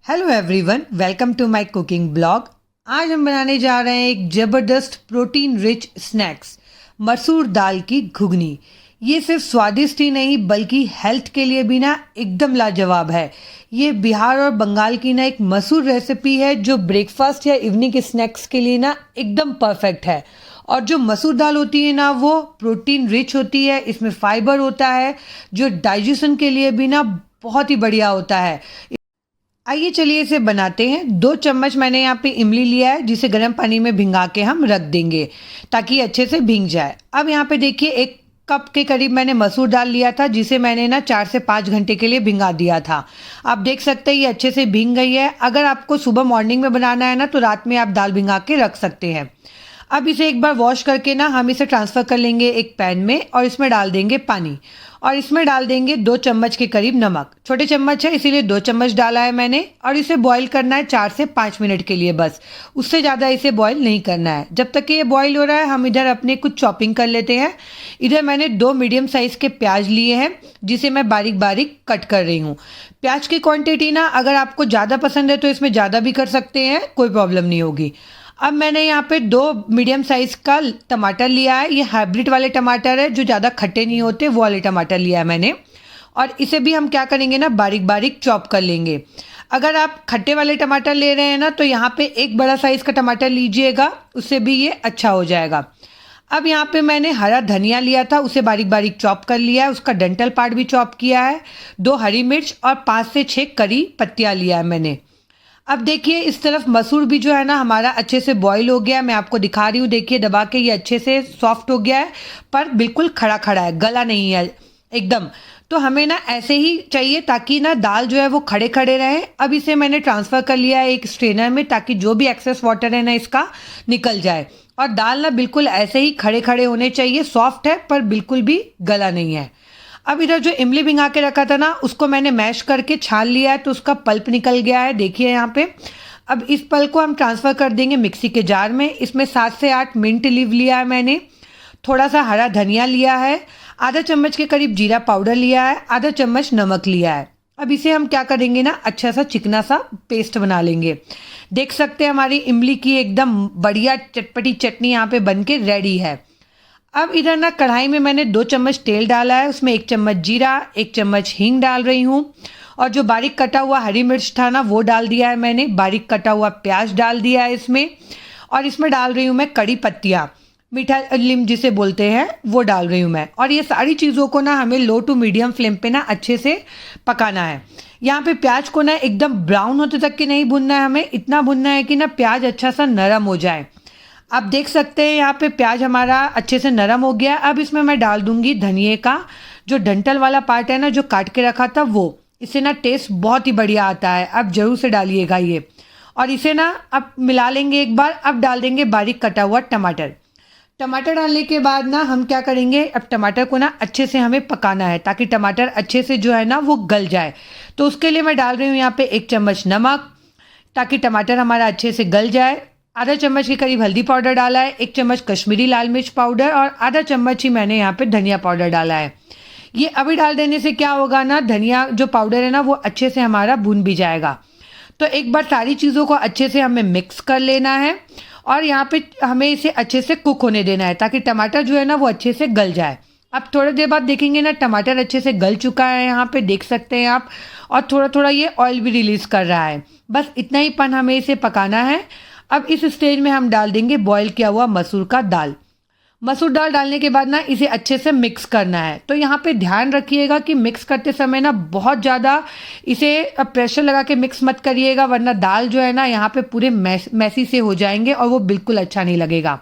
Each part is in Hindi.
Hello everyone, welcome to my cooking blog. आज हम बनाने जा रहे हैं एक ज़बरदस्त प्रोटीन रिच स्नैक्स, मसूर दाल की घुगनी। ये सिर्फ स्वादिष्ट ही नहीं बल्कि हेल्थ के लिए भी ना एकदम लाजवाब है। ये बिहार और बंगाल की ना एक मशहूर रेसिपी है जो ब्रेकफास्ट या इवनिंग के स्नैक्स के लिए ना एकदम परफेक्ट है। और जो मसूर दाल होती है ना वो प्रोटीन रिच होती है, इसमें फाइबर होता है जो डाइजेशन के लिए भी ना बहुत ही बढ़िया होता है। आइए चलिए इसे बनाते हैं। 2 चम्मच मैंने यहाँ पे इमली लिया है जिसे गर्म पानी में भिंगा के हम रख देंगे ताकि अच्छे से भींग जाए। अब यहाँ पे देखिए 1 कप के करीब मैंने मसूर दाल लिया था जिसे मैंने ना 4 से 5 घंटे के लिए भिंगा दिया था। आप देख सकते हैं ये अच्छे से भींग गई है। अगर आपको सुबह मॉर्निंग में बनाना है ना तो रात में आप दाल भिंगा के रख सकते हैं। अब इसे एक बार वॉश करके ना हम इसे ट्रांसफ़र कर लेंगे एक पैन में और इसमें डाल देंगे पानी और इसमें डाल देंगे 2 चम्मच के करीब नमक। छोटे चम्मच है इसीलिए 2 चम्मच डाला है मैंने और इसे बॉईल करना है 4 से 5 मिनट के लिए, बस उससे ज़्यादा इसे बॉईल नहीं करना है। जब तक कि ये बॉईल हो रहा है हम इधर अपने कुछ चॉपिंग कर लेते हैं। इधर मैंने 2 मीडियम साइज़ के प्याज लिए हैं जिसे मैं बारीक बारीक कट कर रही हूँ। प्याज की क्वान्टिटी ना अगर आपको ज़्यादा पसंद है तो इसमें ज़्यादा भी कर सकते हैं, कोई प्रॉब्लम नहीं होगी। अब मैंने यहाँ पे 2 मीडियम साइज़ का टमाटर लिया है। ये हाइब्रिड वाले टमाटर है जो ज़्यादा खट्टे नहीं होते, वो वाले टमाटर लिया है मैंने। और इसे भी हम क्या करेंगे ना बारीक बारीक चॉप कर लेंगे। अगर आप खट्टे वाले टमाटर ले रहे हैं ना तो यहाँ पे 1 बड़ा साइज़ का टमाटर लीजिएगा, उससे भी ये अच्छा हो जाएगा। अब यहाँ पे मैंने हरा धनिया लिया था, उसे बारीक बारीक चॉप कर लिया है, उसका डंठल पार्ट भी चॉप किया है। 2 हरी मिर्च और 5 से 6 करी पत्तियाँ लिया है मैंने। अब देखिए इस तरफ मसूर भी जो है ना हमारा अच्छे से बॉईल हो गया है। मैं आपको दिखा रही हूँ, देखिए दबा के ये अच्छे से सॉफ्ट हो गया है पर बिल्कुल खड़ा खड़ा है, गला नहीं है एकदम। तो हमें ना ऐसे ही चाहिए ताकि ना दाल जो है वो खड़े खड़े रहे। अब इसे मैंने ट्रांसफ़र कर लिया है एक स्ट्रेनर में ताकि जो भी एक्सेस वाटर है ना इसका निकल जाए। और दाल ना बिल्कुल ऐसे ही खड़े खड़े होने चाहिए, सॉफ्ट है पर बिल्कुल भी गला नहीं है। अब इधर जो इमली भिंगा के रखा था ना उसको मैंने मैश करके छान लिया है तो उसका पल्प निकल गया है, देखिए यहाँ पे। अब इस पल्प को हम ट्रांसफ़र कर देंगे मिक्सी के जार में। इसमें 7 से 8 मिंट लीव लिया है मैंने, थोड़ा सा हरा धनिया लिया है, आधा चम्मच के करीब जीरा पाउडर लिया है, आधा चम्मच नमक लिया है। अब इसे हम क्या करेंगे ना अच्छा सा चिकना सा पेस्ट बना लेंगे। देख सकते हैं हमारी इमली की एकदम बढ़िया चटपटी चटनी यहाँ पे बन के रेडी है। अब इधर ना कढ़ाई में मैंने 2 चम्मच तेल डाला है, उसमें 1 चम्मच जीरा, 1 चम्मच हींग डाल रही हूँ और जो बारीक कटा हुआ हरी मिर्च था ना वो डाल दिया है मैंने। बारीक कटा हुआ प्याज डाल दिया है इसमें और इसमें डाल रही हूँ मैं कड़ी पत्तियाँ, मीठा लीम जिसे बोलते हैं वो डाल रही हूँ मैं। और ये सारी चीज़ों को ना हमें लो टू मीडियम फ्लेम पे ना अच्छे से पकाना है। यहाँ पे प्याज को ना एकदम ब्राउन होते तक के नहीं भुनना है, हमें इतना भुनना है कि ना प्याज अच्छा सा नरम हो जाए। आप देख सकते हैं यहाँ पे प्याज हमारा अच्छे से नरम हो गया। अब इसमें मैं डाल दूंगी धनिए का जो डंठल वाला पार्ट है ना जो काट के रखा था वो, इससे ना टेस्ट बहुत ही बढ़िया आता है, आप जरूर से डालिएगा ये। और इसे ना अब मिला लेंगे एक बार। अब डाल देंगे बारीक कटा हुआ टमाटर। टमाटर डालने के बाद ना हम क्या करेंगे, अब टमाटर को ना अच्छे से हमें पकाना है ताकि टमाटर अच्छे से जो है ना वो गल जाए। तो उसके लिए मैं डाल रही हूँ यहाँ पे 1 चम्मच नमक ताकि टमाटर हमारा अच्छे से गल जाए। आधा चम्मच के करीब हल्दी पाउडर डाला है, 1 चम्मच कश्मीरी लाल मिर्च पाउडर और आधा चम्मच ही मैंने यहाँ पे धनिया पाउडर डाला है। ये अभी डाल देने से क्या होगा ना धनिया जो पाउडर है ना वो अच्छे से हमारा भुन भी जाएगा। तो एक बार सारी चीज़ों को अच्छे से हमें मिक्स कर लेना है और यहाँ पे हमें इसे अच्छे से कुक होने देना है ताकि टमाटर जो है ना वो अच्छे से गल जाए। अब थोड़ी देर बाद देखेंगे ना टमाटर अच्छे से गल चुका है, यहाँ पे देख सकते हैं आप, और थोड़ा थोड़ा ये ऑयल भी रिलीज़ कर रहा है। बस इतना ही पन हमें इसे पकाना है। अब इस स्टेज में हम डाल देंगे बॉईल किया हुआ मसूर का दाल। मसूर दाल डालने के बाद ना इसे अच्छे से मिक्स करना है। तो यहाँ पे ध्यान रखिएगा कि मिक्स करते समय ना बहुत ज़्यादा इसे प्रेशर लगा के मिक्स मत करिएगा वरना दाल जो है ना यहाँ पे पूरे मैसी से हो जाएंगे और वो बिल्कुल अच्छा नहीं लगेगा।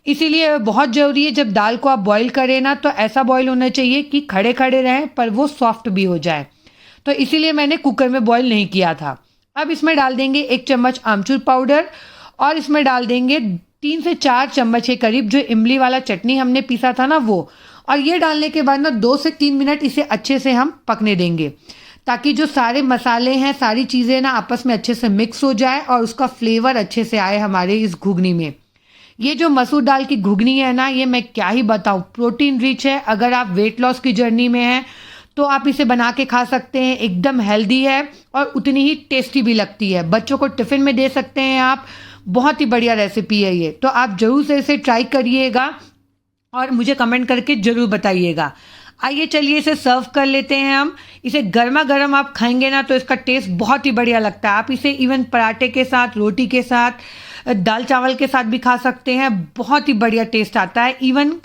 इसीलिए बहुत ज़रूरी है जब दाल को आप बॉईल करें ना तो ऐसा बॉईल होना चाहिए कि खड़े खड़े रहें पर वो सॉफ्ट भी हो जाए। तो इसीलिए मैंने कुकर में बॉईल नहीं किया था। अब इसमें डाल देंगे 1 चम्मच आमचूर पाउडर और इसमें डाल देंगे 3 से 4 चम्मच के करीब जो इमली वाला चटनी हमने पीसा था ना वो। और ये डालने के बाद ना 2 से 3 मिनट इसे अच्छे से हम पकने देंगे ताकि जो सारे मसाले हैं सारी चीज़ें ना आपस में अच्छे से मिक्स हो जाए और उसका फ्लेवर अच्छे से आए हमारे इस घुगनी में। ये जो मसूर दाल की घुगनी है ना ये मैं क्या ही बताऊँ, प्रोटीन रिच है। अगर आप वेट लॉस की जर्नी में हैं तो आप इसे बना के खा सकते हैं। एकदम हेल्दी है और उतनी ही टेस्टी भी लगती है। बच्चों को टिफ़िन में दे सकते हैं आप। बहुत ही बढ़िया रेसिपी है ये, तो आप ज़रूर से इसे ट्राई करिएगा और मुझे कमेंट करके ज़रूर बताइएगा। आइए चलिए इसे सर्व कर लेते हैं हम। इसे गर्मा गर्म आप खाएंगे ना तो इसका टेस्ट बहुत ही बढ़िया लगता है। आप इसे इवन पराठे के साथ, रोटी के साथ, दाल चावल के साथ भी खा सकते हैं। बहुत ही बढ़िया टेस्ट आता है। इवन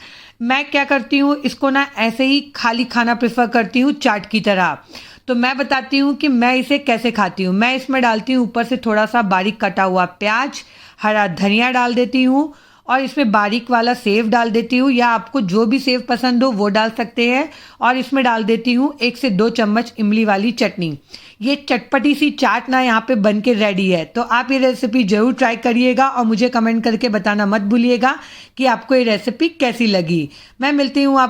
मैं क्या करती हूँ, इसको ना ऐसे ही खाली खाना प्रेफर करती हूँ चाट की तरह। तो मैं बताती हूँ कि मैं इसे कैसे खाती हूँ। मैं इसमें डालती हूँ ऊपर से थोड़ा सा बारीक कटा हुआ प्याज, हरा धनिया डाल देती हूँ और इसमें बारीक वाला सेव डाल देती हूँ, या आपको जो भी सेव पसंद हो वो डाल सकते हैं। और इसमें डाल देती हूँ 1 से 2 चम्मच इमली वाली चटनी। ये चटपटी सी चाट ना यहाँ पे बन के रेडी है। तो आप ये रेसिपी ज़रूर ट्राई करिएगा और मुझे कमेंट करके बताना मत भूलिएगा कि आपको ये रेसिपी कैसी लगी। मैं मिलती हूँ आप